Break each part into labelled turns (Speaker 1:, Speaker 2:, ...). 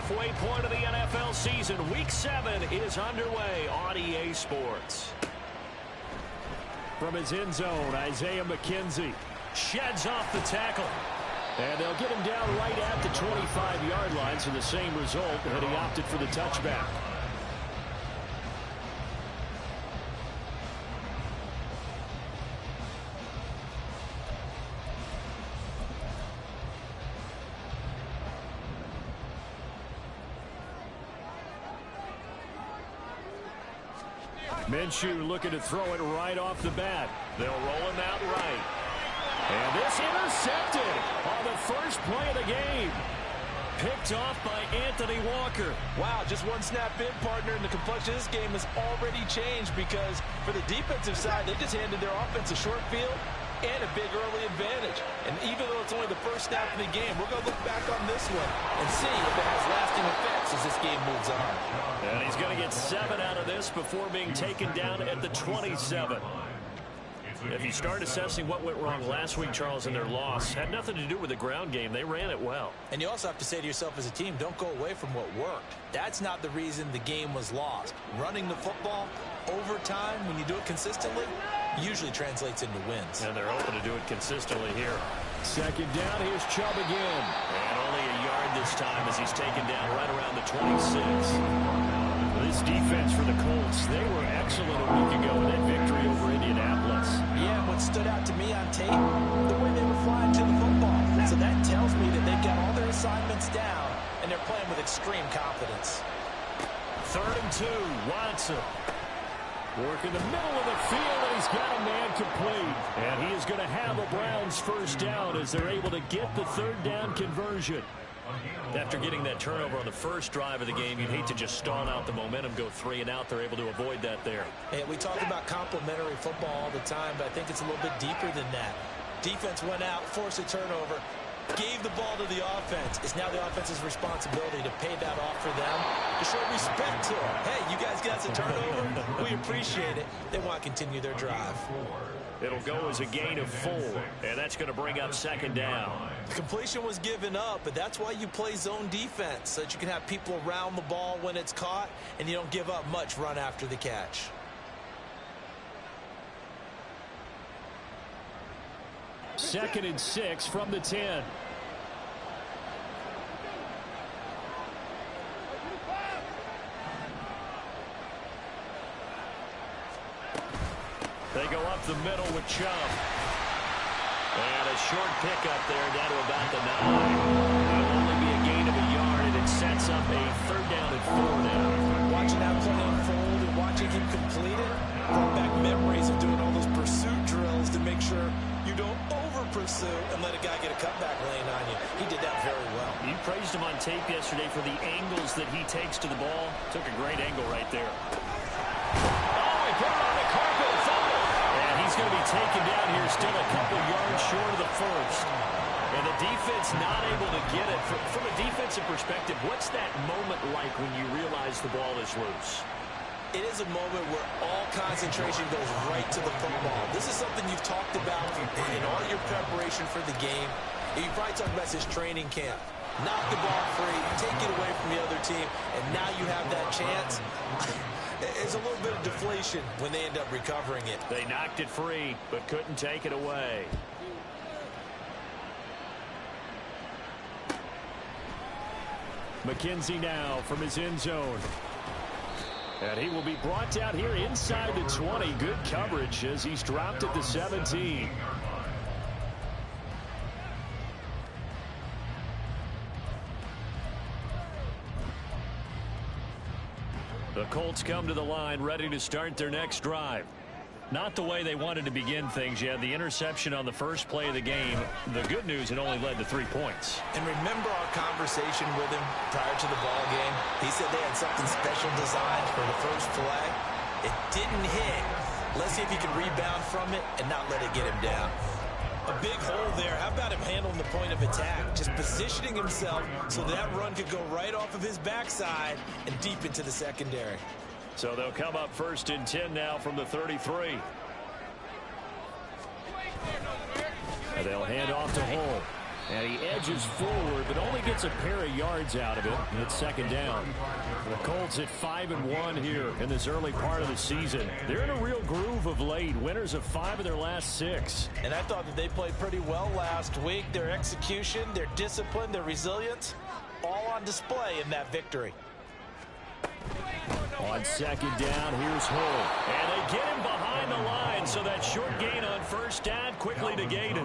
Speaker 1: halfway point of the NFL season. Week 7 is underway on EA Sports.
Speaker 2: From his end zone, Isaiah McKenzie sheds off the tackle. And they'll get him down right at the 25-yard line, so the same result, but he opted for the touchback. Minshew looking to throw it right off the bat. They'll roll him out right. And this intercepted on the first play of the game. Picked off by Anthony Walker.
Speaker 3: Wow, just one snap in, partner, and the complexion of this game has already changed because for the defensive side, they just handed their offense a short field and a big early advantage. And even though it's only the first snap in the game, we're going to look back on this one and see if it has lasting effects as this game moves on.
Speaker 1: And he's going to get 7 out of this before being taken down at the 27. If you start assessing what went wrong last week, Charles, in their loss, had nothing to do with the ground game. They ran it well.
Speaker 3: And you also have to say to yourself as a team, don't go away from what worked. That's not the reason the game was lost. Running the football over time, when you do it consistently, usually translates into wins.
Speaker 1: And they're hoping to do it consistently here.
Speaker 2: Second down, here's Chubb again.
Speaker 1: And only a yard this time as he's taken down right around the 26. This defense for the Colts, they were excellent a week ago in that victory over Indianapolis.
Speaker 3: Yeah, what stood out to me on tape, the way they were flying to the football. So that tells me that they've got all their assignments down, and they're playing with extreme confidence.
Speaker 1: 3rd and 2, Watson.
Speaker 2: Work in the middle of the field, and he's got a man complete. And he is going to have a Browns first down as they're able to get the 3rd down conversion.
Speaker 1: After getting that turnover on the first drive of the game, you'd hate to just stall out the momentum, go 3 and out. They're able to avoid that there.
Speaker 3: Hey, we talk about complementary football all the time, but I think it's a little bit deeper than that. Defense went out, forced a turnover, gave the ball to the offense. It's now the offense's responsibility to pay that off for them, to show respect to them. Hey, you guys got us a turnover. We appreciate it. They want to continue their drive.
Speaker 1: It'll go as a gain of 4, and that's going to bring up 2nd down.
Speaker 3: The completion was given up, but that's why you play zone defense, so that you can have people around the ball when it's caught, and you don't give up much run after the catch.
Speaker 2: Second and 6 from the 10.
Speaker 1: They go up the middle with Chubb. And a short pickup there down to about the 9. It'll only be a gain of a yard, and it sets up a 3rd down and 4 now.
Speaker 3: Watching that play unfold and watching him complete it brought back memories of doing all those pursuit drills to make sure you don't over-pursue and let a guy get a cutback lane on you. He did that very well.
Speaker 1: You praised him on tape yesterday for the angles that he takes to the ball. Took a great angle right there. Oh, he put it on the carpet. He's going to be taken down here, still a couple yards short of the first. And the defense not able to get it. From a defensive perspective, what's that moment like when you realize the ball is loose?
Speaker 3: It is a moment where all concentration goes right to the football. This is something you've talked about in all your preparation for the game. You probably talked about this training camp. Knock the ball free, take it away from the other team, and now you have that chance. It's a little bit of deflation when they end up recovering it.
Speaker 1: They knocked it free, but couldn't take it away.
Speaker 2: McKenzie now from his end zone. And he will be brought down here inside the 20. Good coverage as he's dropped at the 17.
Speaker 1: The Colts come to the line ready to start their next drive. Not the way they wanted to begin things yet. The interception on the first play of the game. The good news, it only led to 3 points.
Speaker 3: And remember our conversation with him prior to the ball game? He said they had something special designed for the first play. It didn't hit. Let's see if he can rebound from it and not let it get him down. A big hole there. How about him handling the point of attack? Just positioning himself so that run could go right off of his backside and deep into the secondary.
Speaker 1: So they'll come up 1st and 10 now from the 33.
Speaker 2: And they'll hand off to Hull. And he edges forward, but only gets a pair of yards out of it. It's second down. The Colts at 5-1 here in this early part of the season. They're in a real groove of late. Winners of 5 of their last 6.
Speaker 3: And I thought that they played pretty well last week. Their execution, their discipline, their resilience, all on display in that victory.
Speaker 2: On second down, here's Hull.
Speaker 1: And they get him behind the line, so that short gain on first down quickly negated.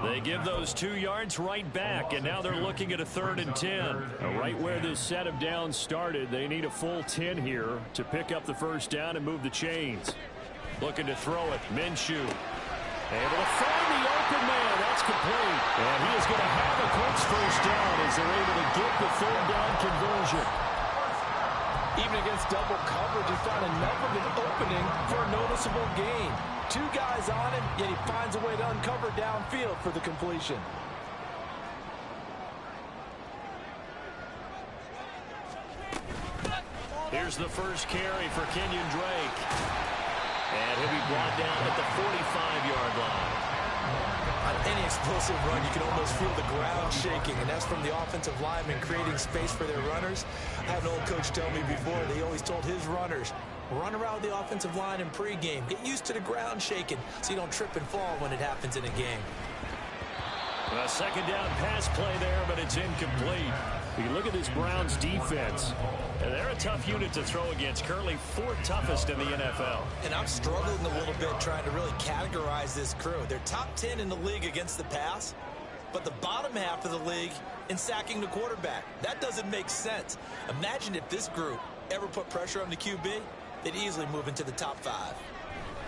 Speaker 1: They give those 2 yards right back, and now they're looking at a 3rd and 10.
Speaker 2: Right where this set of downs started, they need a full 10 here to pick up the first down and move the chains.
Speaker 1: Looking to throw it, Minshew.
Speaker 2: Able to find the open man. That's complete.
Speaker 1: And he is going to have a Colts first down as they're able to get the 3rd down conversion.
Speaker 3: Even against double coverage, he found enough of an opening for a noticeable gain. 2 guys on him, yet he finds a way to uncover downfield for the completion.
Speaker 1: Here's the first carry for Kenyon Drake. And he'll be brought down at the 45-yard line.
Speaker 3: On any explosive run, you can almost feel the ground shaking, and that's from the offensive linemen creating space for their runners. I had an old coach tell me before, they always told his runners, run around the offensive line in pregame. Get used to the ground shaking so you don't trip and fall when it happens in a game.
Speaker 1: A second down pass play there, but it's incomplete.
Speaker 2: You look at this Browns defense.
Speaker 1: They're a tough unit to throw against, currently 4th toughest in the NFL.
Speaker 3: And I'm struggling a little bit trying to really categorize this crew. They're top 10 in the league against the pass, but the bottom half of the league in sacking the quarterback. That doesn't make sense. Imagine if this group ever put pressure on the QB, they'd easily move into the top 5.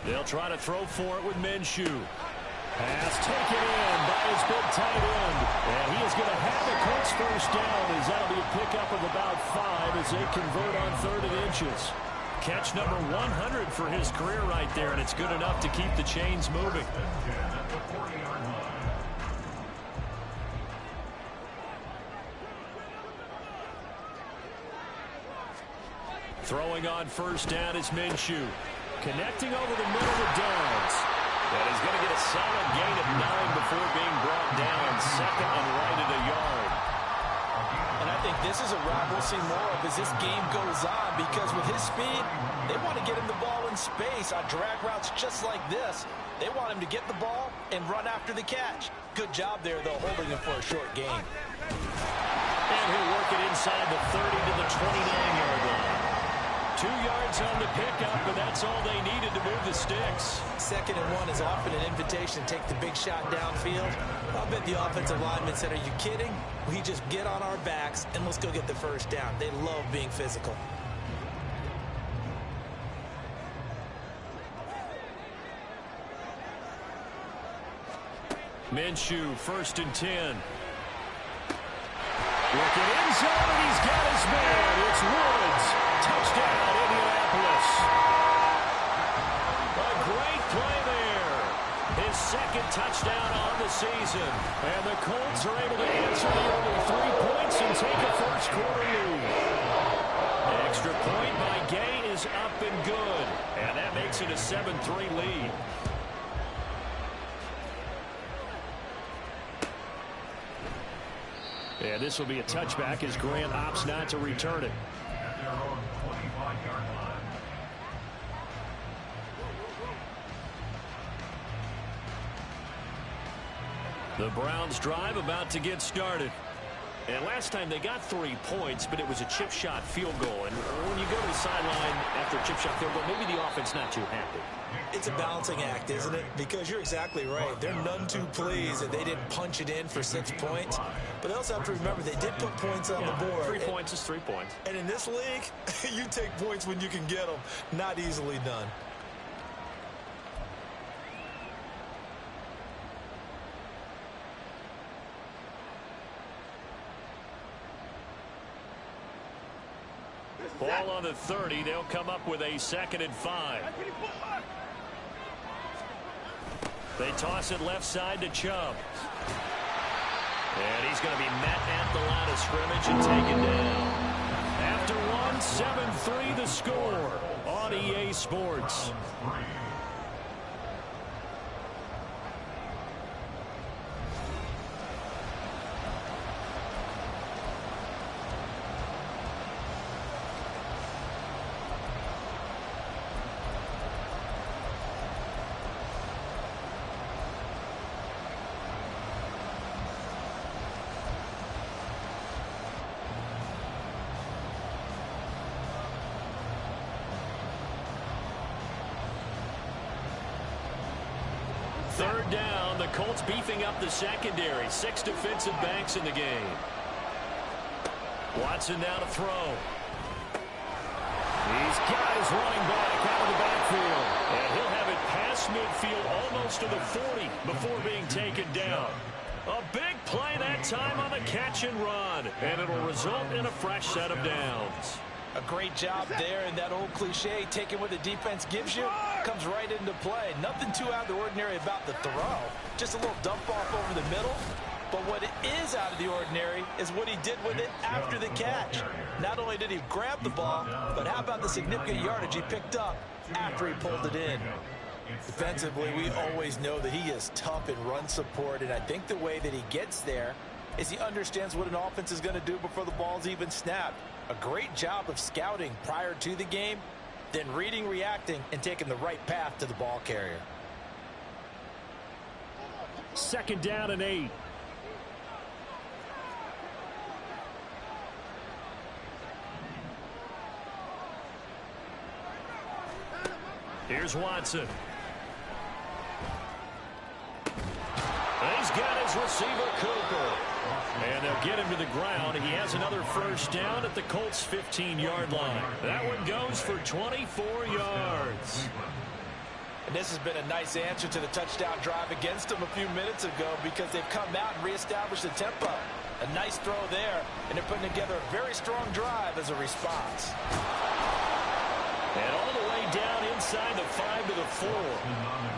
Speaker 1: They'll try to throw for it with Minshew.
Speaker 2: Pass taken in by his big tight end. And he is going to have a Colts first down as that'll be a pickup of about 5 as they convert on 3rd and inches.
Speaker 1: Catch number 100 for his career right there, and it's good enough to keep the chains moving. Throwing on first down is Minshew. Connecting over the middle with Downs. And he's going to get a solid gain of 9 before being brought down 2nd and right at a yard.
Speaker 3: And I think this is a route we'll see more of as this game goes on, because with his speed, they want to get him the ball in space on drag routes just like this. They want him to get the ball and run after the catch. Good job there, though, holding him for a short gain.
Speaker 1: And he'll work it inside the 30 to the 29-yard line. 2 yards on the pickup, but that's all they needed to move the sticks.
Speaker 3: 2nd and 1 is often an invitation to take the big shot downfield. I'll bet the offensive lineman said, are you kidding? We just get on our backs and let's go get the first down. They love being physical.
Speaker 1: Minshew, 1st and 10. Looking in zone, and he's got his man. It's Woods. Touchdown, Indianapolis. A great play there. His 2nd touchdown on the season. And the Colts are able to answer the only 3 points and take a first-quarter lead. Extra point by Gay is up and good. And that makes it a 7-3 lead.
Speaker 2: And this will be a touchback as Grant opts not to return it.
Speaker 1: The Browns drive about to get started. And last time they got 3 points, but it was a chip shot field goal. And when you go to the sideline after a chip shot field goal, maybe the offense not too happy.
Speaker 3: It's a balancing act, isn't it? Because you're exactly right. They're none too pleased that they didn't punch it in for 6 points. But they also have to remember they did put points on the board.
Speaker 1: 3 points is 3 points.
Speaker 3: And in this league, you take points when you can get them. Not easily done.
Speaker 1: Ball on the 30. They'll come up with a 2nd and 5. They toss it left side to Chubb. And he's going to be met at the line of scrimmage and taken down. After one, 7-3 the score on EA Sports.
Speaker 2: Third down, the Colts beefing up the secondary. 6 defensive backs in the game. Watson now to throw. These guys running back out of the backfield. And he'll have it past midfield almost to the 40 before being taken down. A big play that time on the catch and run. And it'll result in a fresh set of downs.
Speaker 3: A great job there, and that old cliche, taking what the defense gives you, comes right into play. Nothing too out of the ordinary about the throw. Just a little dump off over the middle. But what is out of the ordinary is what he did with it after the catch. Not only did he grab the ball, but how about the significant yardage he picked up after he pulled it in. Defensively, we always know that he is tough in run support, and I think the way that he gets there is he understands what an offense is going to do before the ball's even snapped. A great job of scouting prior to the game, then reading, reacting, and taking the right path to the ball carrier.
Speaker 2: 2nd down and 8. Here's Watson. He's got his receiver, Cooper. And they'll get him to the ground. He has another first down at the Colts' 15-yard line. That one goes for 24 yards.
Speaker 3: And this has been a nice answer to the touchdown drive against them a few minutes ago because they've come out and reestablished the tempo. A nice throw there, and they're putting together a very strong drive as a response.
Speaker 2: And all the way down inside the 5 to the 4.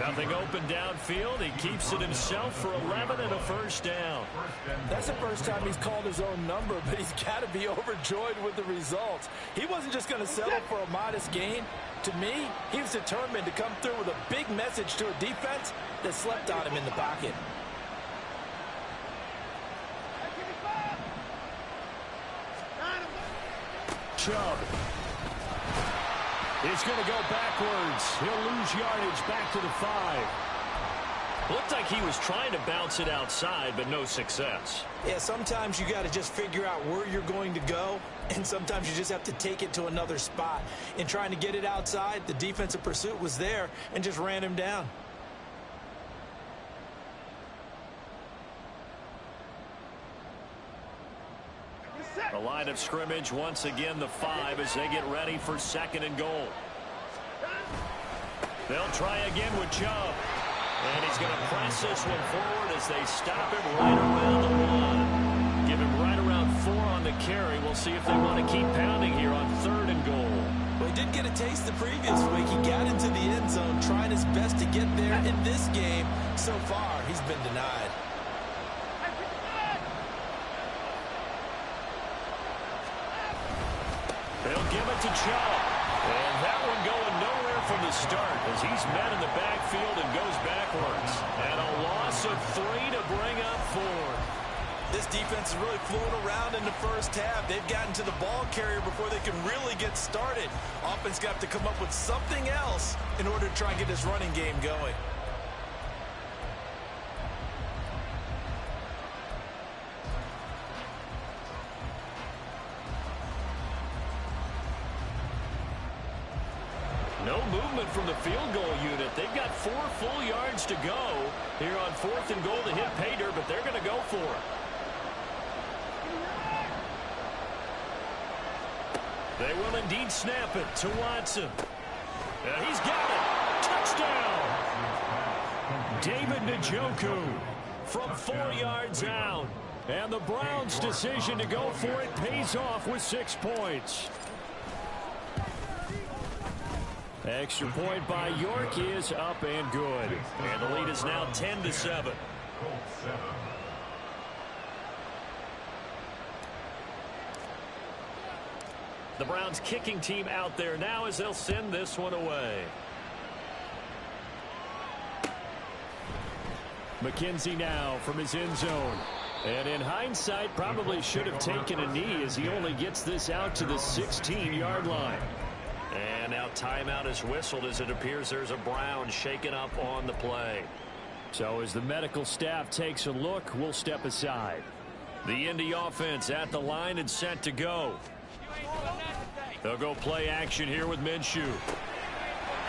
Speaker 2: Nothing open downfield. He keeps it himself for 11 and a first down.
Speaker 3: That's the first time he's called his own number, but he's got to be overjoyed with the results. He wasn't just going to settle for a modest gain. To me, he was determined to come through with a big message to a defense that slept on him in the pocket.
Speaker 2: Chubb. He's going to go backwards. He'll lose yardage back to the 5. Looked like he was trying to bounce it outside, but no success.
Speaker 3: Yeah, sometimes you got to just figure out where you're going to go, and sometimes you just have to take it to another spot. In trying to get it outside, the defensive pursuit was there and just ran him down.
Speaker 2: The line of scrimmage, once again, the 5 as they get ready for 2nd and goal. They'll try again with Chubb. And he's going to press this one forward as they stop him right around the 1. Give him right around 4 on the carry. We'll see if they want to keep pounding here on 3rd and goal.
Speaker 3: Well, he did get a taste the previous week. He got into the end zone, trying his best to get there. In this game, so far, he's been denied.
Speaker 2: They'll give it to Chubb. And that one going nowhere from the start as he's met in the backfield and goes backwards. And a loss of 3 to bring up 4.
Speaker 3: This defense is really flown around in the first half. They've gotten to the ball carrier before they can really get started. Offense got to come up with something else in order to try and get this running game going.
Speaker 2: No movement from the field goal unit. They've got 4 full yards to go here on 4th and goal to hit pay dirt, but they're going to go for it. They will indeed snap it to Watson. And he's got it. Touchdown. David Njoku from 4 yards out. And the Browns' decision to go for it pays off with 6 points. Extra point by York is up and good. And the lead is now 10-7. The Browns kicking team out there now as they'll send this one away. McKenzie now from his end zone. And in hindsight, probably should have taken a knee as he only gets this out to the 16-yard line. And now timeout is whistled as it appears there's a Brown shaken up on the play. So as the medical staff takes a look, we'll step aside. The Indy offense at the line and set to go. They'll go play action here with Minshew.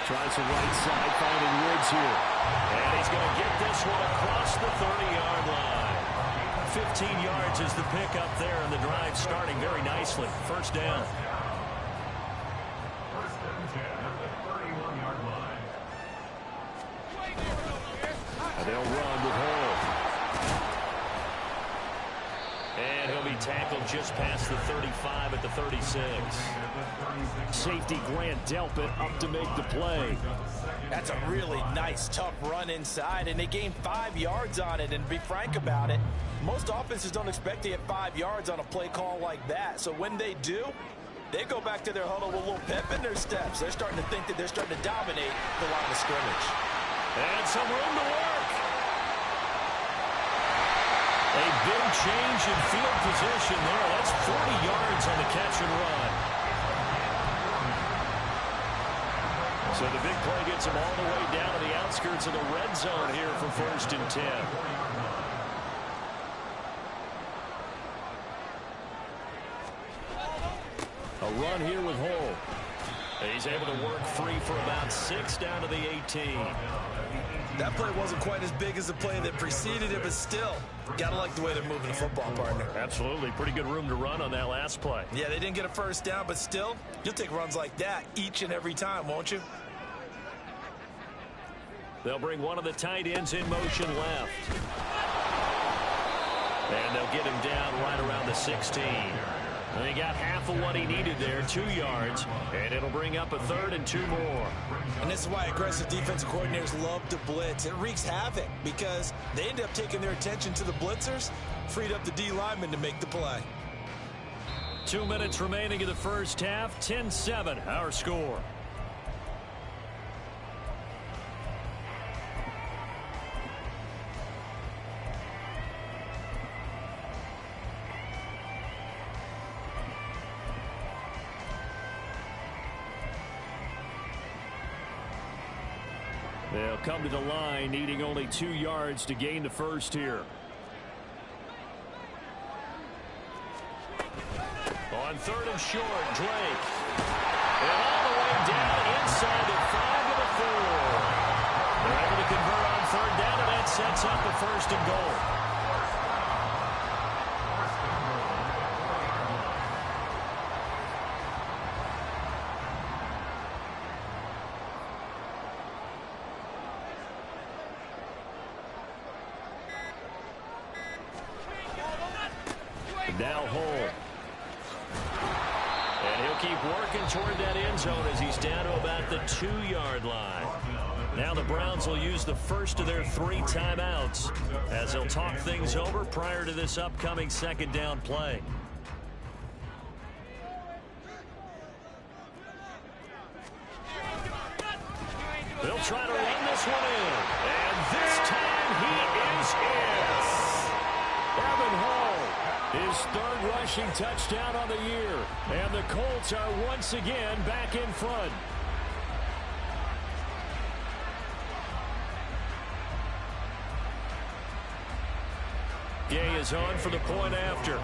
Speaker 2: Tries the right side, finding Woods here.
Speaker 1: And he's going to get this one across the 30-yard line. 15 yards is the pickup there, and the drive starting very nicely. First down.
Speaker 2: And they'll run with Hall.
Speaker 1: And he'll be tackled just past the 35 at the 36.
Speaker 2: Safety Grant Delpit up to make the play.
Speaker 3: That's a really nice, tough run inside, and they gained 5 yards on it. And to be frank about it, most offenses don't expect to get 5 yards on a play call like that. So when they do, they go back to their huddle with a little pep in their steps. They're starting to think that they're starting to dominate the line of scrimmage.
Speaker 1: And some room to work. A big change in field position there. That's 40 yards on the catch and run. So the big play gets him all the way down to the outskirts of the red zone here for 1st and 10.
Speaker 2: A run here with Hall.
Speaker 1: He's able to work free for about 6 down to the 18.
Speaker 3: That play wasn't quite as big as the play that preceded it, but still, got to like the way they're moving the football, partner.
Speaker 1: Absolutely. Pretty good room to run on that last play.
Speaker 3: Yeah, they didn't get a first down, but still, you'll take runs like that each and every time, won't you?
Speaker 1: They'll bring one of the tight ends in motion left. And they'll get him down right around the 16. And he got half of what he needed there, 2 yards, and it'll bring up a 3rd and 2 more.
Speaker 3: And this is why aggressive defensive coordinators love to blitz. It wreaks havoc because they end up taking their attention to the blitzers, freed up the D lineman to make the play.
Speaker 1: 2 minutes remaining in the first half, 10-7, our score.
Speaker 2: They'll come to the line, needing only 2 yards to gain the first here.
Speaker 1: On 3rd and short, Drake. And all the way down inside the 5 to the 4. They're able to convert on 3rd down, and that sets up a 1st and goal.
Speaker 2: Now Hall.
Speaker 1: And he'll keep working toward that end zone as he's down to about the 2-yard line. Now the Browns will use the first of their 3 timeouts as they'll talk things over prior to this upcoming 2nd down play. They'll try to run this one in. And this time he is in.
Speaker 2: Evan Hall, his 3rd rushing touchdown on the year. And the Colts are once again back in front.
Speaker 1: Gay is on for the point after.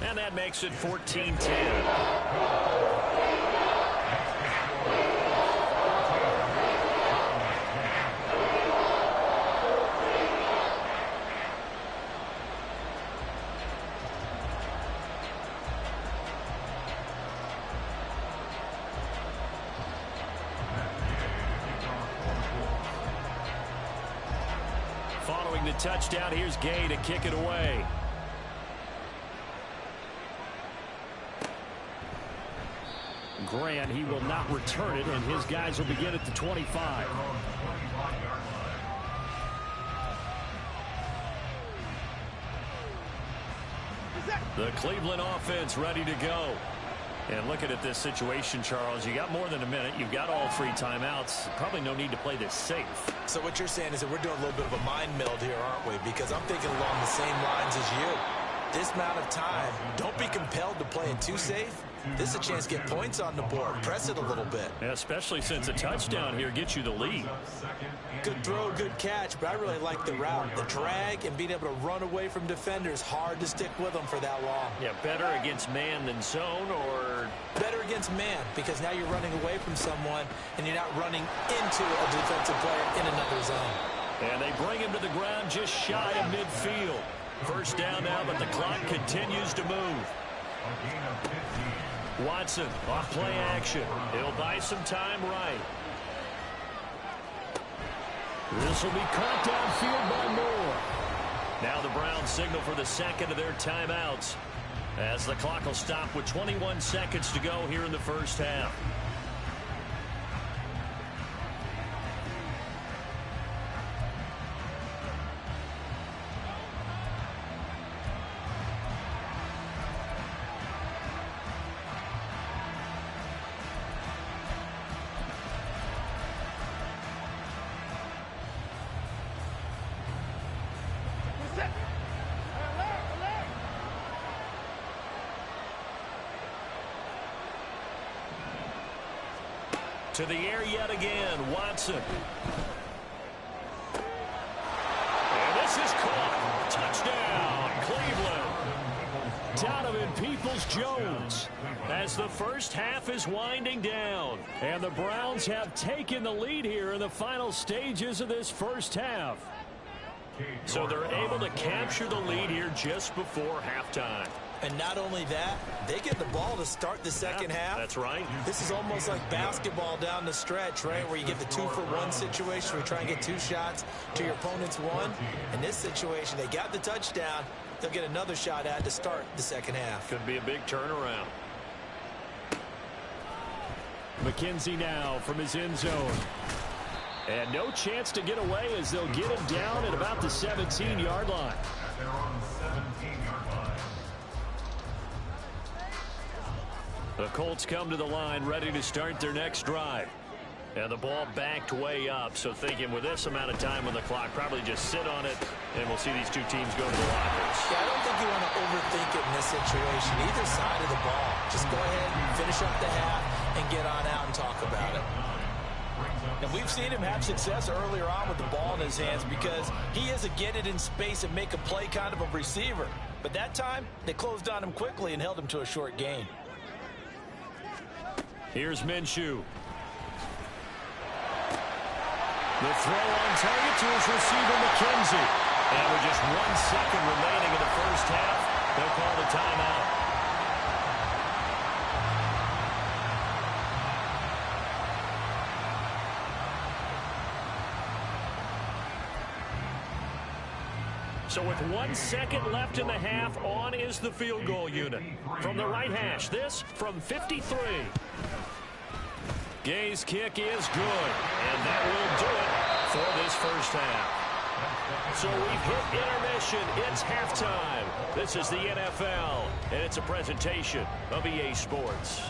Speaker 1: And that makes it 14-10. Following the touchdown, here's Gay to kick it away.
Speaker 2: Grant, he will not return it, and his guys will begin at the 25.
Speaker 1: The Cleveland offense ready to go. And looking at this situation, Charles, you got more than a minute. You've got all 3 timeouts. Probably no need to play this safe.
Speaker 3: So what you're saying is that we're doing a little bit of a mind meld here, aren't we? Because I'm thinking along the same lines as you. This amount of time, don't be compelled to play it too safe. This is a chance to get points on the board. Press it a little bit.
Speaker 2: Yeah, especially since a touchdown here gets you the lead.
Speaker 3: Good throw, good catch, but I really like the route. The drag and being able to run away from defenders. Hard to stick with them for that long.
Speaker 2: Yeah, better against man than zone, or
Speaker 3: better against man, because now you're running away from someone and you're not running into a defensive player in another zone.
Speaker 2: And they bring him to the ground just shy of midfield. First down now, but the clock continues to move. Watson off play action. He'll buy some time right. This will be caught downfield by Moore. Now the Browns signal for the second of their timeouts, as the clock will stop with 21 seconds to go here in the first half. To the air yet again, Watson. And this is caught. Touchdown, Cleveland. Donovan Peoples-Jones as the first half is winding down. And the Browns have taken the lead here in the final stages of this first half. So they're able to capture the lead here just before halftime.
Speaker 3: And not only that, they get the ball to start the second half.
Speaker 2: That's right.
Speaker 3: This is almost like basketball down the stretch, right, where you get the 2-for-1 situation where you try and get 2 shots to your opponent's 1. In this situation, they got the touchdown. They'll get another shot at to start the second half.
Speaker 2: Could be a big turnaround. McKenzie now from his end zone. And no chance to get away as they'll get him down at about the 17-yard line. The Colts come to the line ready to start their next drive. And the ball backed way up, so thinking with this amount of time on the clock, probably just sit on it, and we'll see these two teams go to the lockers.
Speaker 3: Yeah, I don't think you want to overthink it in this situation, either side of the ball. Just go ahead and finish up the half and get on out and talk about it.
Speaker 4: And we've seen him have success earlier on with the ball in his hands because he is a get it in space and make a play kind of a receiver. But that time, they closed on him quickly and held him to a short gain.
Speaker 2: Here's Minshew. The throw on target to his receiver, McKenzie. And with just 1 second remaining in the first half, they'll call the timeout. So with 1 second left in the half, on is the field goal unit. From the right hash, this from 53. Gay's kick is good, and that will do it for this first half. So we've hit intermission. It's halftime. This is the NFL, and it's a presentation of EA Sports.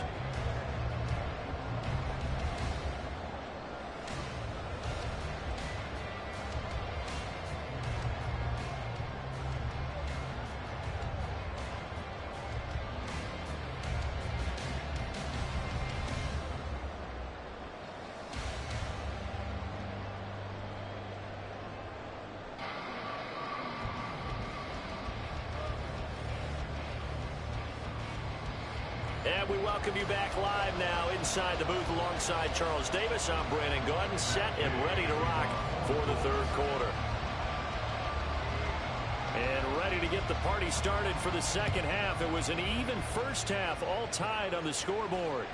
Speaker 2: And we welcome you back live now inside the booth alongside Charles Davis. I'm Brandon Gordon, set and ready to rock for the third quarter. And ready to get the party started for the second half. It was an even first half, all tied on the scoreboard.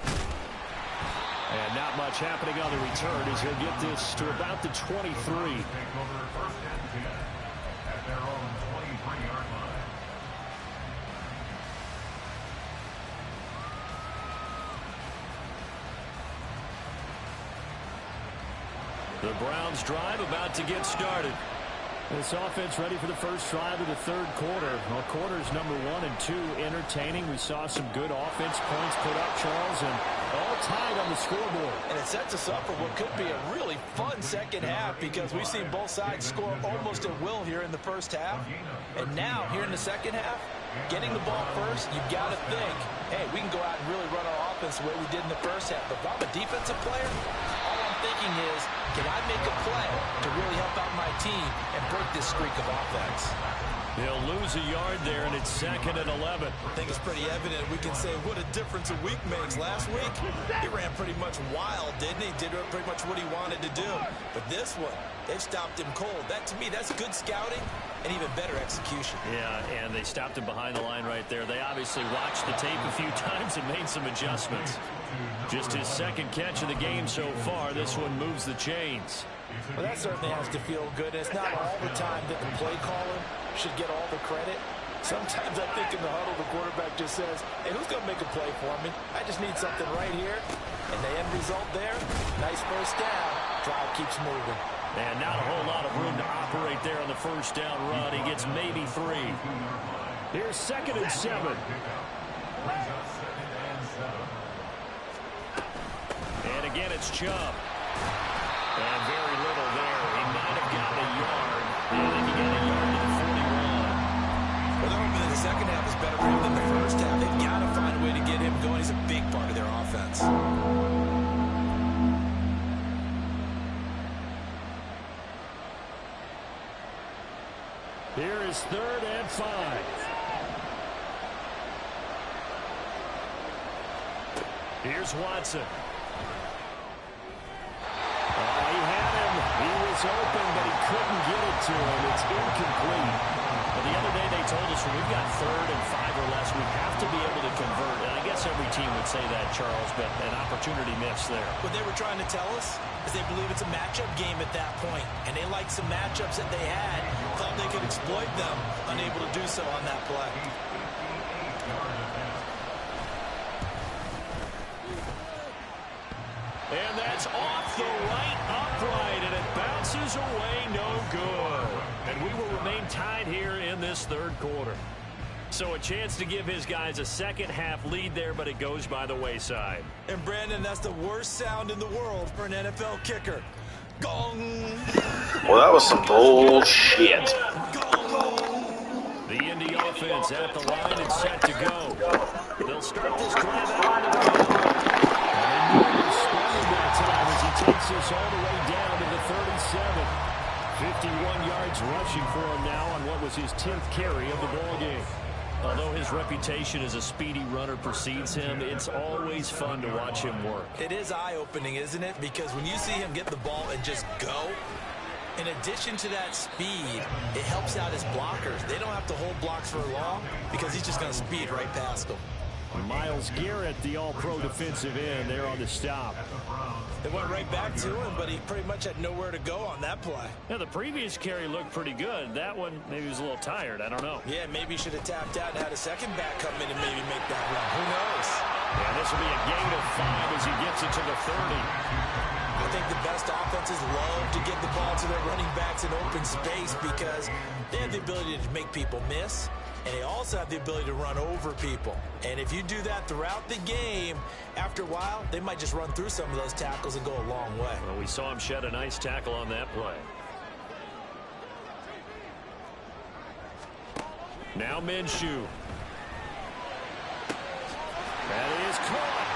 Speaker 2: And not much happening on the return as he'll get this to about the 23. The Browns drive about to get started. This offense ready for the first drive of the third quarter. Well, quarters number 1 and 2 entertaining. We saw some good offense points put up, Charles, and All tied on the scoreboard.
Speaker 4: And it sets us up for what could be a really fun second half because we've seen both sides score almost at will here in the first half. And now, here in the second half, getting the ball first, you've got to think, hey, we can go out and really run our offense the way we did in the first half. But if I'm a defensive player, all I'm thinking is, can I make a play to really help out my team and break this streak of offense?
Speaker 2: They'll lose a yard there, and it's 2nd and 11.
Speaker 3: I think it's pretty evident we can say what a difference a week makes. Last week, he ran pretty much wild, didn't he? Did pretty much what he wanted to do. But this one, they've stopped him cold. That, to me, that's good scouting and even better execution.
Speaker 1: Yeah, and they stopped him behind the line right there. They obviously watched the tape a few times and made some adjustments. Just his 2nd catch of the game so far. This one moves the chains.
Speaker 4: Well, that certainly has to feel good. It's not all the time that the play caller should get all the credit. Sometimes I think in the huddle, the quarterback just says, hey, who's going to make a play for me? I just need something right here. And the end result there, nice first down. Drive keeps moving.
Speaker 2: And not a whole lot of room to operate there on the first down run. He gets maybe 3. Here's 2nd and 7. And again, it's Chubb. And very little there. He might have gotten a yard. And then he got a yard to the 41.
Speaker 3: Well, they're hoping that the second half is better for him than the first half. They've got to find a way to get him going. He's a big part of their offense.
Speaker 2: Here is 3rd and 5. Here's Watson. He had him. He was open, but he couldn't get it to him. It's incomplete.
Speaker 1: Well, the other day they told us when we've got 3rd and 5 or less, we have to be able to convert. And I guess every team would say that, Charles, but an opportunity missed there.
Speaker 3: What they were trying to tell us is they believe it's a matchup game at that point, and they liked some matchups that they had, thought they could exploit them, unable to do so on that play.
Speaker 2: And that's off the right upright, and it bounces away, no good. And we will remain tied here in this 3rd quarter. So a chance to give his guys a second half lead there, but it goes by the wayside.
Speaker 3: And Brandon, that's the worst sound in the world for an NFL kicker. Gong!
Speaker 5: Well, that was some bullshit.
Speaker 2: The Indy offense at the line and set to go. They'll start this drive out on the field. That time as he takes us all the way down to the 37. 51 yards rushing for him now on what was his 10th carry of the ball game.
Speaker 1: Although his reputation as a speedy runner precedes him, it's always fun to watch him work.
Speaker 3: It is eye-opening, isn't it? Because when you see him get the ball and just go, in addition to that speed, it helps out his blockers. They don't have to hold blocks for long because he's just going to speed right past them.
Speaker 2: Myles Garrett, the all-pro defensive end, there on the stop.
Speaker 3: They went right back to him, but he pretty much had nowhere to go on that play.
Speaker 2: Now, the previous carry looked pretty good. That one, maybe he was a little tired. I don't know.
Speaker 3: Yeah, maybe he should have tapped out and had a second back come in and maybe make that run. Who knows?
Speaker 2: Yeah, this will be a gain of 5 as he gets it to the 30.
Speaker 3: I think the best offenses love to get the ball to their running backs in open space because they have the ability to make people miss. And they also have the ability to run over people. And if you do that throughout the game, after a while, they might just run through some of those tackles and go a long way.
Speaker 2: Well, we saw him shed a nice tackle on that play. Now Minshew. That is caught.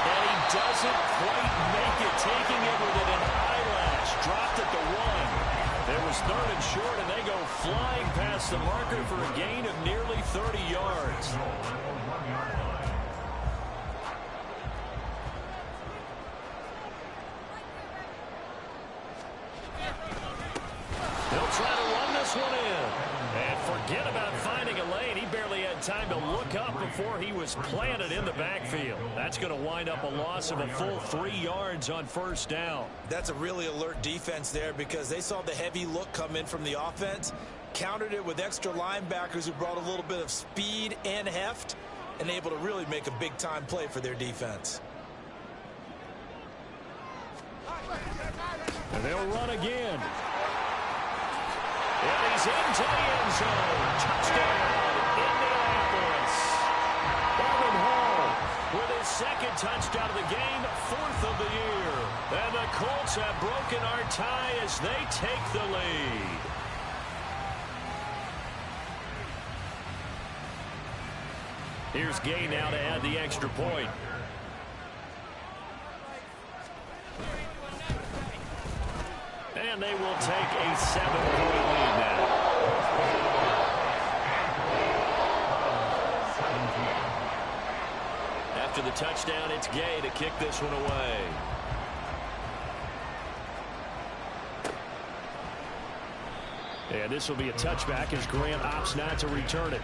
Speaker 1: And he doesn't quite make it, taking it with an eyelash. Dropped at the 1.
Speaker 2: It was 3rd and short, and they go flying past the marker for a gain of nearly 30 yards. They'll try to run this one in. And forget about finding a lane. He barely had time to look up before he was planted in the backfield. That's going to wind up a loss of a full 3 yards on first down.
Speaker 3: That's a really alert defense there because they saw the heavy look come in from the offense, countered it with extra linebackers who brought a little bit of speed and heft, and able to really make a big-time play for their defense.
Speaker 2: And they'll run again. And he's into the end zone. Touchdown, Indianapolis. Evan Hall with his second touchdown of the game, 4th of the year. And the Colts have broken our tie as they take the lead. Here's Gay now to add the extra point. And they will take a 7-point lead now. After the touchdown, it's Gay to kick this one away. And this will be a touchback as Grant opts not to return it.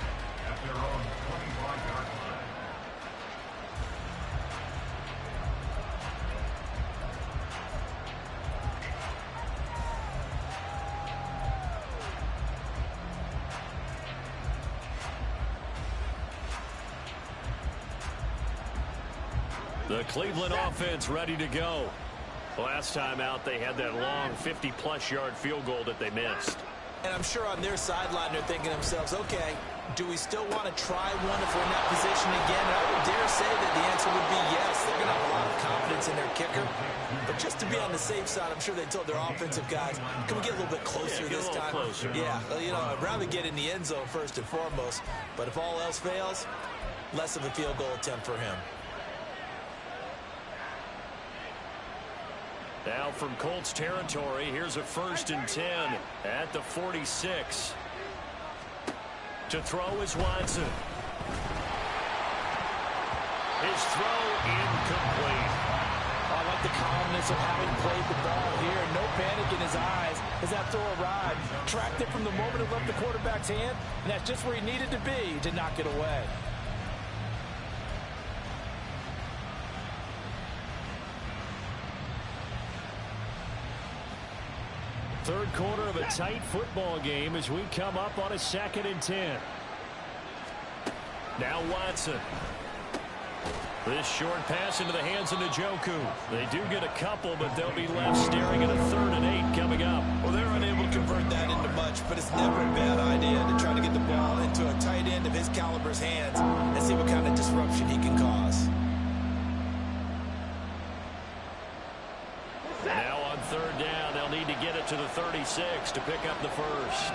Speaker 2: The Cleveland offense ready to go. Last time out, they had that long 50-plus yard field goal that they missed.
Speaker 3: And I'm sure on their sideline they're thinking to themselves, okay, do we still want to try one if we're in that position again? And I would dare say that the answer would be yes. They're going to have a lot of confidence in their kicker. But just to be on the safe side, I'm sure they told their offensive guys, can we get a little bit closer this time?
Speaker 2: Closer.
Speaker 3: Yeah, you know, I'd rather get in the end zone first and foremost. But if all else fails, less of a field goal attempt for him.
Speaker 2: Now from Colts territory, here's a 1st and 10 at the 46. To throw is Watson. His throw incomplete.
Speaker 4: I like the calmness of having played the ball here. No panic in his eyes as that throw arrived. Tracked it from the moment it left the quarterback's hand, and that's just where he needed to be to knock it away.
Speaker 2: Third quarter of a tight football game as we come up on a 2nd and 10. Now Watson. This short pass into the hands of Njoku. They do get a couple, but they'll be left staring at a 3rd and 8 coming up.
Speaker 3: Well, they're unable to convert that into much, but it's never a bad idea to try to get the ball into a tight end of his caliber's hands and see what kind of disruption he can cause.
Speaker 2: Now on 3rd down, they'll need to get it to the 36 to pick up the first.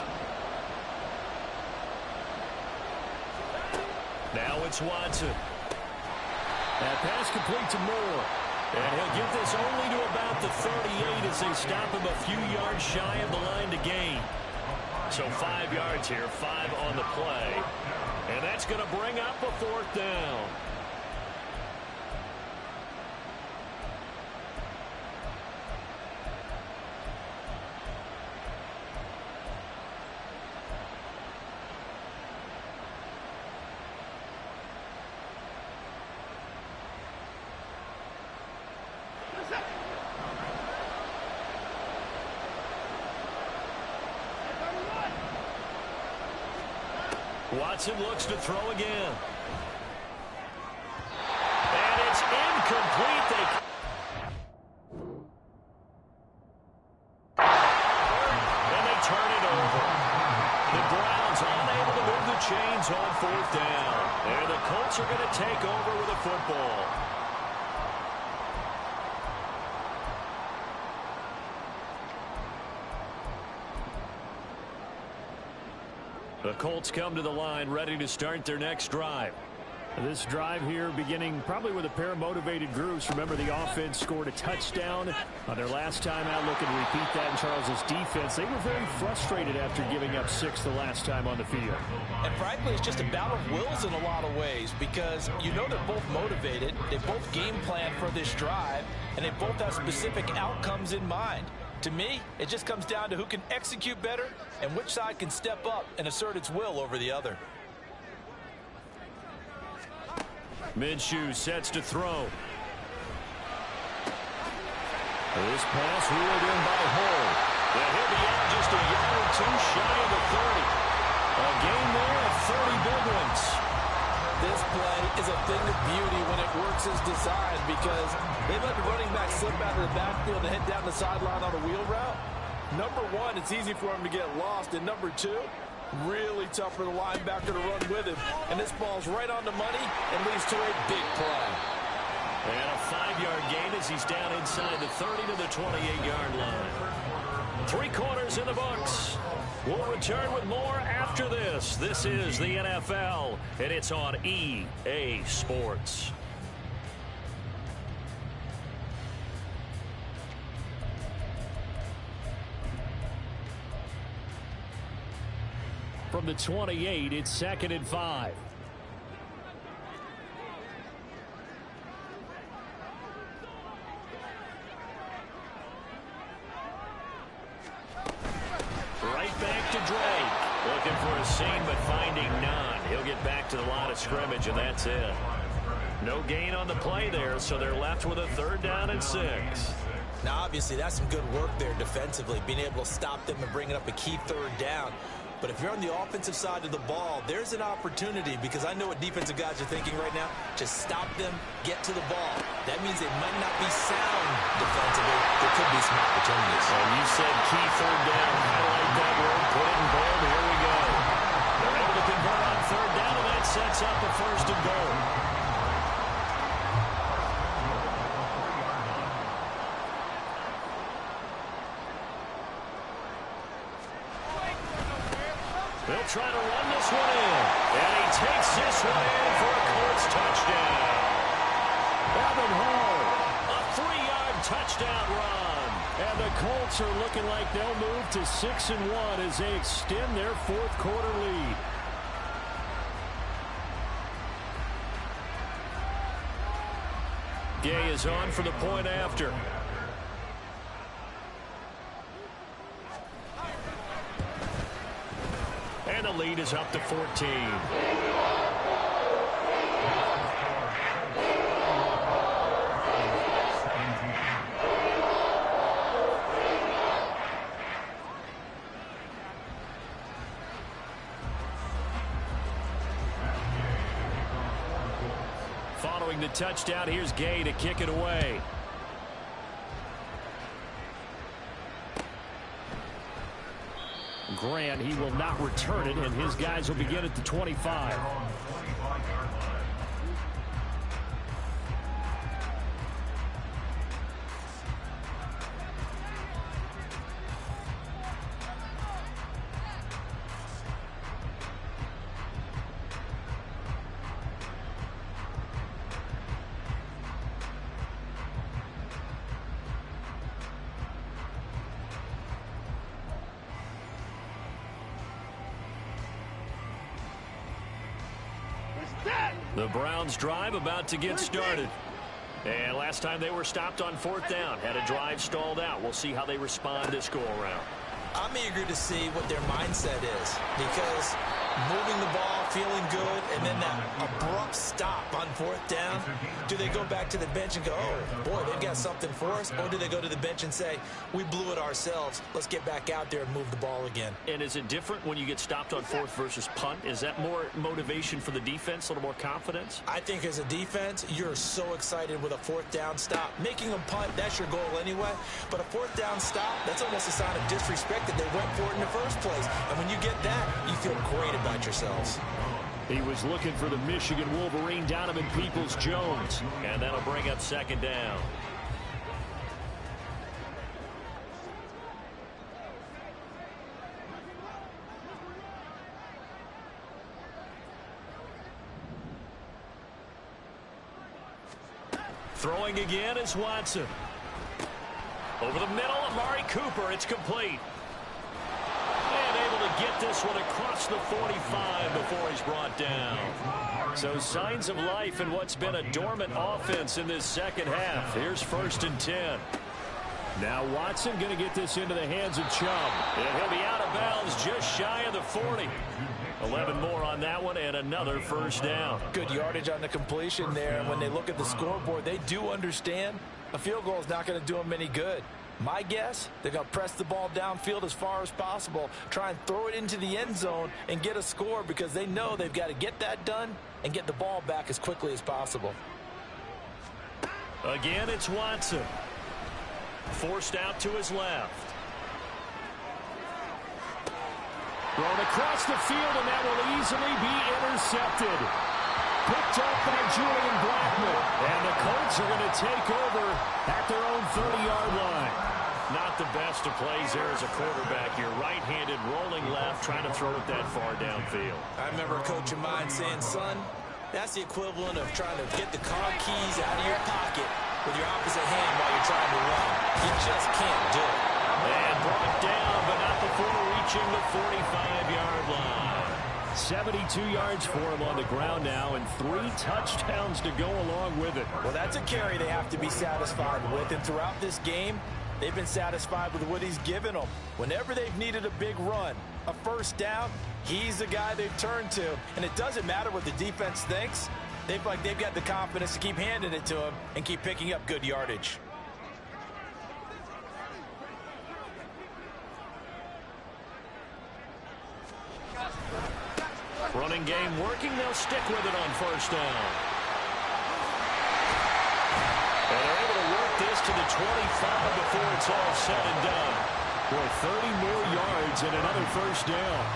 Speaker 2: Now it's Watson. That pass complete to Moore. And he'll get this only to about the 38 as they stop him a few yards shy of the line to gain. So 5 yards here, 5 on the play. And that's going to bring up a 4th down. Watson looks to throw again. And it's incomplete. And they turn it over. The Browns unable to move the chains on 4th down. And the Colts are going to take over with a football. The Colts come to the line ready to start their next drive. This drive here beginning probably with a pair of motivated groups. Remember, the offense scored a touchdown on their last time out. Looking to repeat that in Charles's defense. They were very frustrated after giving up 6 the last time on the field.
Speaker 4: And frankly, it's just a battle of wills in a lot of ways because you know they're both motivated. They both game plan for this drive, and they both have specific outcomes in mind. To me, it just comes down to who can execute better and which side can step up and assert its will over the other.
Speaker 2: Minshew sets to throw. This pass ruled in by Hull. And he'll be out just a yard or 2 shy of the 30. A game there of 30 big ones.
Speaker 4: This play is a thing of beauty when it works as designed because they let the running back slip out of the backfield and head down the sideline on a wheel route. Number one, it's easy for him to get lost. And number two, really tough for the linebacker to run with him. And this ball's right on the money and leads to a big play.
Speaker 2: And a 5-yard gain as he's down inside the 30 to the 28-yard line. 3 quarters in the books. We'll return with more after this. This is the NFL, and it's on EA Sports. From the 28, it's 2nd and 5. Right back to Drake. Looking for a seam, but finding none. He'll get back to the line of scrimmage, and that's it. No gain on the play there, so they're left with a 3rd down and 6.
Speaker 3: Now, obviously, that's some good work there defensively, being able to stop them and bringing up a key 3rd down. But if you're on the offensive side of the ball, there's an opportunity, because I know what defensive guys are thinking right now. Just stop them, get to the ball. That means they might not be sound defensively. There could be some opportunities.
Speaker 2: And you said key 3rd down. Highlight that word, put it in bold. Here we go. They're able to convert on 3rd down, and that sets up a 1st and goal. They'll try to run this one in. And he takes this one in for a Colts touchdown. Evan Hall, a 3-yard touchdown run. And the Colts are looking like they'll move to 6-1 as they extend their 4th quarter lead. Gay is on for the point after. And the lead is up to 14. Following the touchdown, here's Gay to kick it away. Grant, he will not return it, and his guys will begin at the 25. The Browns drive about to get started. And last time they were stopped on 4th down, had a drive stalled out. We'll see how they respond this go-around.
Speaker 3: I'm eager to see what their mindset is, because moving the ball, feeling good, and then that abrupt stop on 4th down, do they go back to the bench and go, oh, boy, they've got something for us? Or do they go to the bench and say, we blew it ourselves, let's get back out there and move the ball again?
Speaker 2: And is it different when you get stopped on 4th versus punt? Is that more motivation for the defense, a little more confidence?
Speaker 3: I think as a defense, you're so excited with a 4th down stop. Making a punt, that's your goal anyway. But a 4th down stop, that's almost a sign of disrespect that they went for it in the first place. And when you get that, you feel great about yourselves.
Speaker 2: He was looking for the Michigan Wolverine, Donovan Peoples-Jones. And that'll bring up 2nd down. Throwing again is Watson. Over the middle, Amari Cooper. It's complete. And able to get this one across the 45 before he's brought down. So signs of life in what's been a dormant offense in this second half. Here's 1st and 10. Now Watson going to get this into the hands of Chubb. And he'll be out of bounds just shy of the 40. 11 more on that one and another 1st down.
Speaker 4: Good yardage on the completion there. And when they look at the scoreboard, they do understand a field goal is not going to do them any good. My guess, they're going to press the ball downfield as far as possible, try and throw it into the end zone and get a score, because they know they've got to get that done and get the ball back as quickly as possible.
Speaker 2: Again, it's Watson. Forced out to his left. Thrown across the field, and that will easily be intercepted. picked up by Julian Blackman. And the Colts are going to take over at their own 30-yard line.
Speaker 1: Not the best of plays there as a quarterback. You're right-handed, rolling left, trying to throw it that far downfield.
Speaker 3: I remember a coach of mine saying, son, that's the equivalent of trying to get the car keys out of your pocket with your opposite hand while you're trying to run. You just can't do it.
Speaker 1: And brought down, but not before reaching the 45-yard line.
Speaker 2: 72 yards for him on the ground now, and 3 touchdowns to go along with it.
Speaker 4: Well, that's a carry they have to be satisfied with, and throughout this game, they've been satisfied with what he's given them. Whenever they've needed a big run, a first down, he's the guy they've turned to. And it doesn't matter what the defense thinks. They've got the confidence to keep handing it to him and keep picking up good yardage.
Speaker 1: Running game working. They'll stick with it on first down. And they're able to work this to the 25 before it's all said and done.
Speaker 2: Boy, 30 more yards and another first down.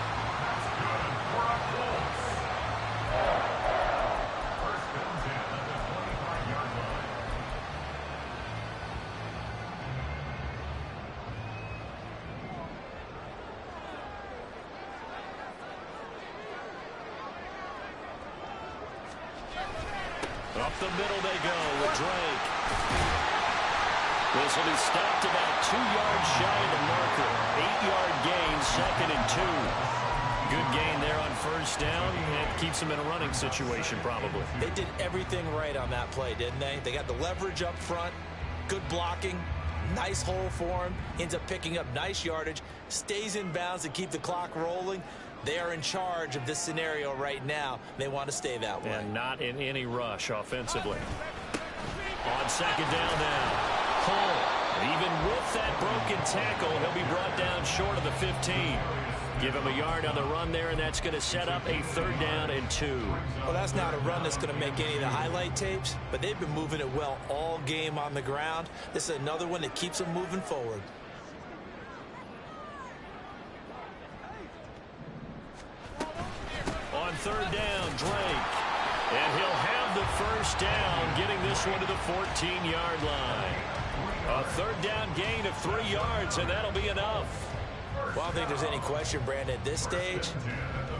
Speaker 1: Up the middle they go with Drake. This will be stopped about 2 yards shy of the marker. 8-yard gain, 2nd and 2. Good gain there on first down. It keeps them in a running situation probably.
Speaker 3: They did everything right on that play, didn't they? They got the leverage up front, good blocking, nice hole for him, ends up picking up nice yardage, stays in bounds to keep the clock rolling. They are in charge of this scenario right now. They want to stay that way.
Speaker 1: And not in any rush offensively. On second down now. Hull, even with that broken tackle, he'll be brought down short of the 15. Give him a yard on the run there, and that's going to set up a 3rd down and 2.
Speaker 3: Well, that's not a run that's going to make any of the highlight tapes, but they've been moving it well all game on the ground. This is another one that keeps them moving forward.
Speaker 1: On 3rd down, Drake. And he'll have the first down, getting this one to the 14-yard line. A 3rd down gain of 3 yards, and that'll be enough.
Speaker 3: Well, I don't think there's any question, Brandon, at this stage,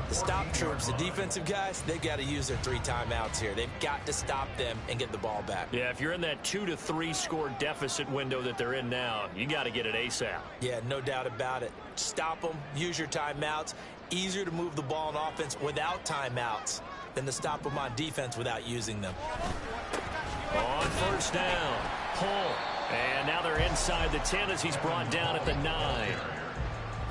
Speaker 3: the stop troops, the defensive guys, they've got to use their 3 timeouts here. They've got to stop them and get the ball back.
Speaker 1: Yeah, if you're in that 2 to 3 score deficit window that they're in now, you got to get it ASAP.
Speaker 3: Yeah, no doubt about it. Stop them, use your timeouts. Easier to move the ball on offense without timeouts than to stop them on defense without using them.
Speaker 1: On first down, Hull. And now they're inside the 10 as he's brought down at the 9.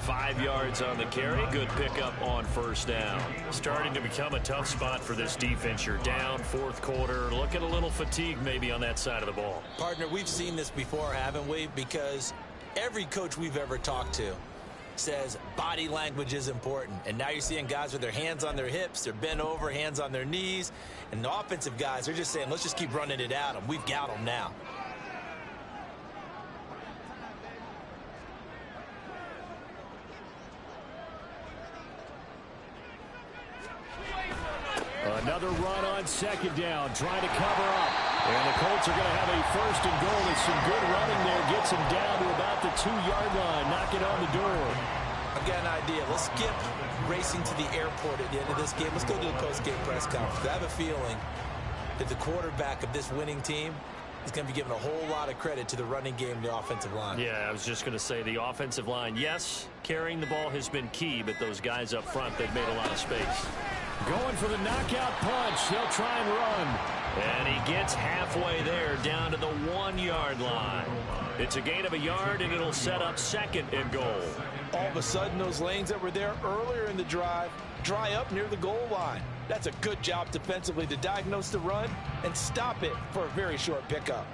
Speaker 1: 5 yards on the carry. Good pickup on first down. Starting to become a tough spot for this defense. You're down 4th quarter. Looking a little fatigued maybe on that side of the ball.
Speaker 3: Partner, we've seen this before, haven't we? Because every coach we've ever talked to says body language is important. And now you're seeing guys with their hands on their hips. They're bent over, hands on their knees. And the offensive guys are just saying, let's just keep running it at them. We've got them now.
Speaker 2: Another run on second down, trying to cover up. And the Colts are going to have a 1st and goal. With some good running there, gets him down to about the 2-yard line, knocking on the door.
Speaker 3: I've got an idea. Let's skip racing to the airport at the end of this game. Let's go to the post-game press conference. I have a feeling that the quarterback of this winning team is going to be given a whole lot of credit to the running game and the offensive line.
Speaker 1: Yeah, I was just going to say the offensive line, yes, carrying the ball has been key, but those guys up front, they've made a lot of space.
Speaker 2: Going for the knockout punch. They'll try and run.
Speaker 1: And he gets halfway there, down to the 1-yard line. It's a gain of a yard, and it'll set up 2nd and goal.
Speaker 4: All of a sudden, those lanes that were there earlier in the drive dry up near the goal line. That's a good job defensively to diagnose the run and stop it for a very short pickup.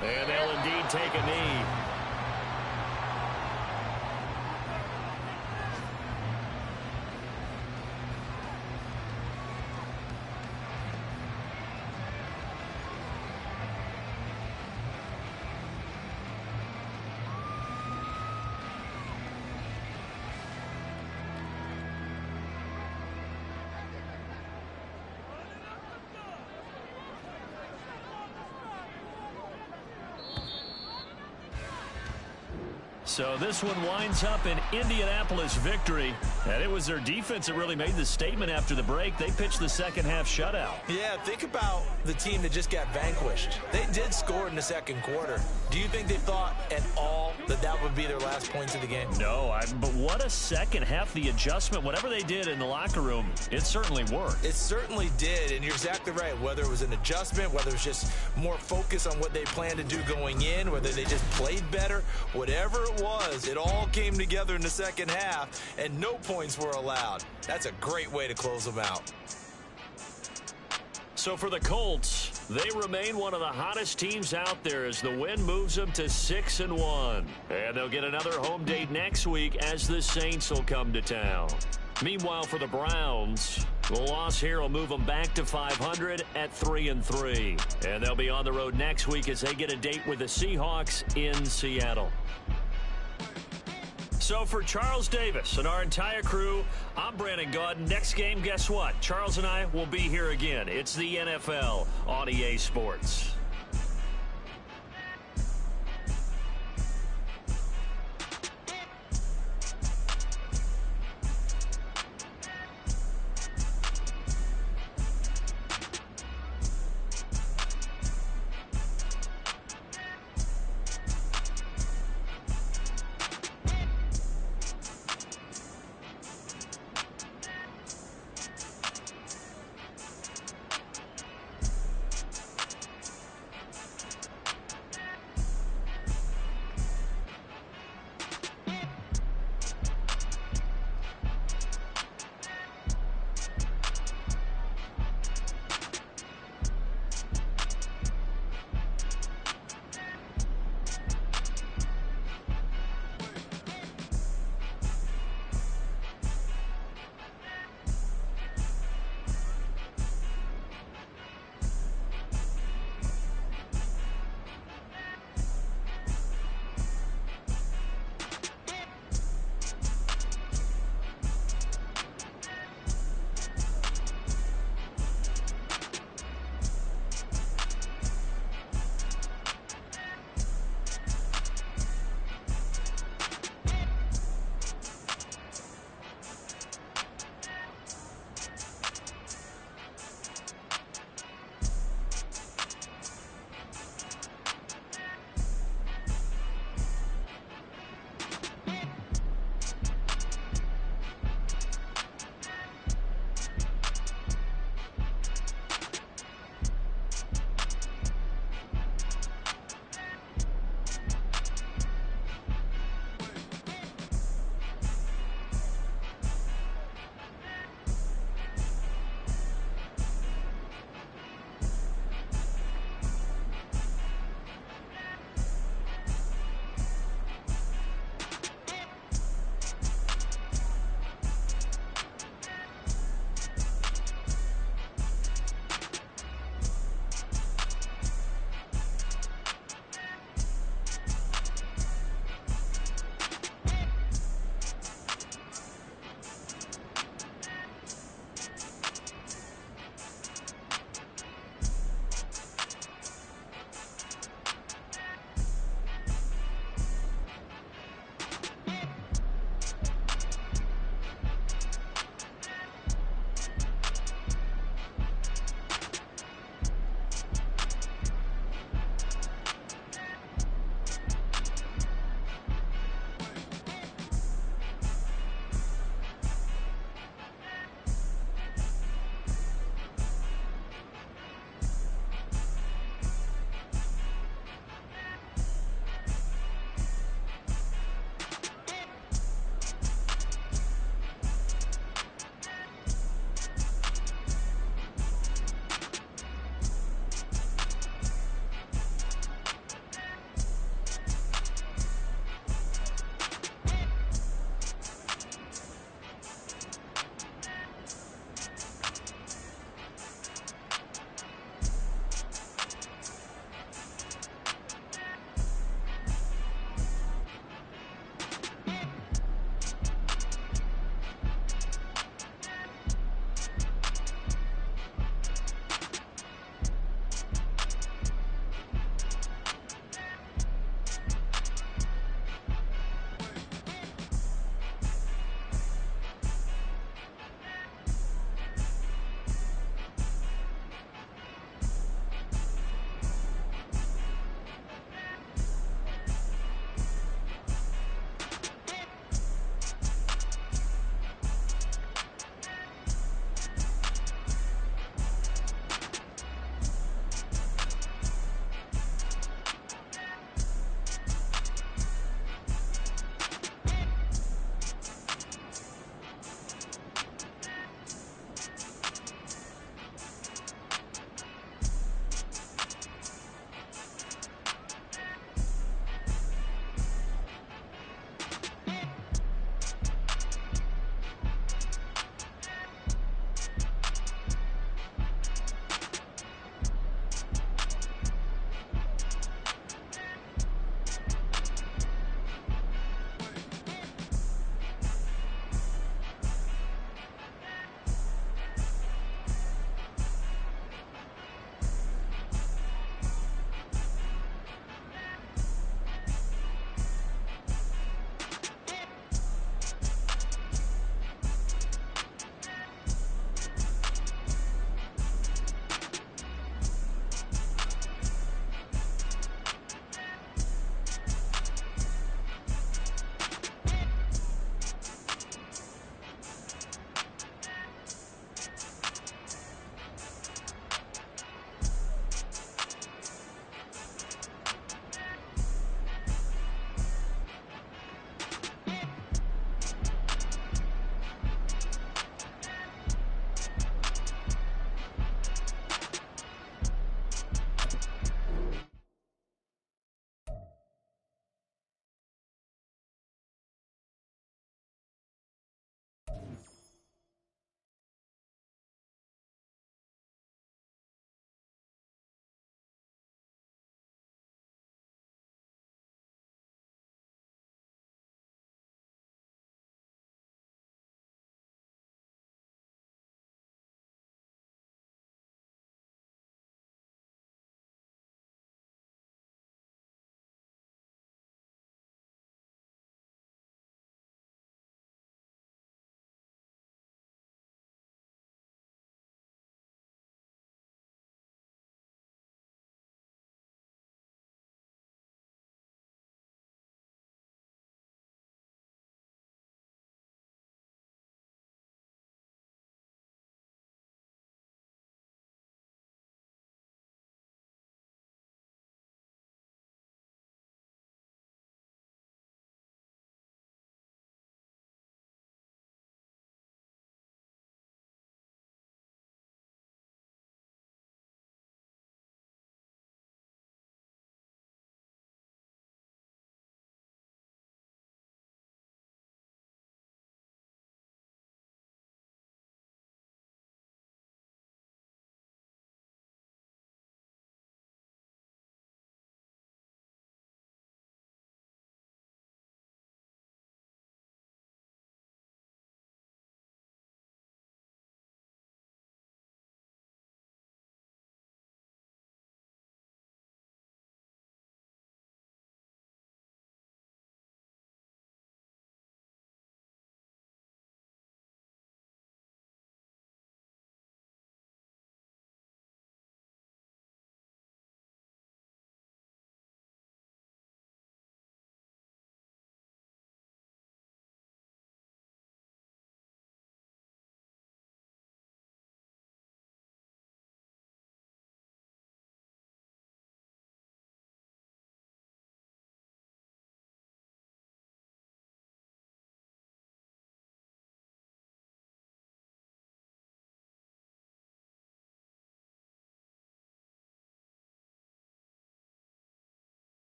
Speaker 1: And they'll indeed take a knee.
Speaker 2: So this one winds up an Indianapolis victory. And it was their defense that really made the statement after the break. They pitched the second half shutout.
Speaker 3: Yeah, think about the team that just got vanquished. They did score in the second quarter. Do you think they thought at all that that would be their last points of the game?
Speaker 2: No, but what a second half. The adjustment, whatever they did in the locker room, it certainly worked.
Speaker 3: It certainly did, and you're exactly right. Whether it was an adjustment, whether it was just more focus on what they planned to do going in, whether they just played better, whatever it was, it all came together in the second half, and no points were allowed. That's a great way to close them out.
Speaker 2: So for the Colts, they remain one of the hottest teams out there as the win moves them to 6-1. And they'll get another home date next week as the Saints will come to town. Meanwhile, for the Browns, the loss here will move them back to 500 at 3-3. And they'll be on the road next week as they get a date with the Seahawks in Seattle. So for Charles Davis and our entire crew, I'm Brandon Gaudin. Next game, guess what? Charles and I will be here again. It's the NFL on EA Sports.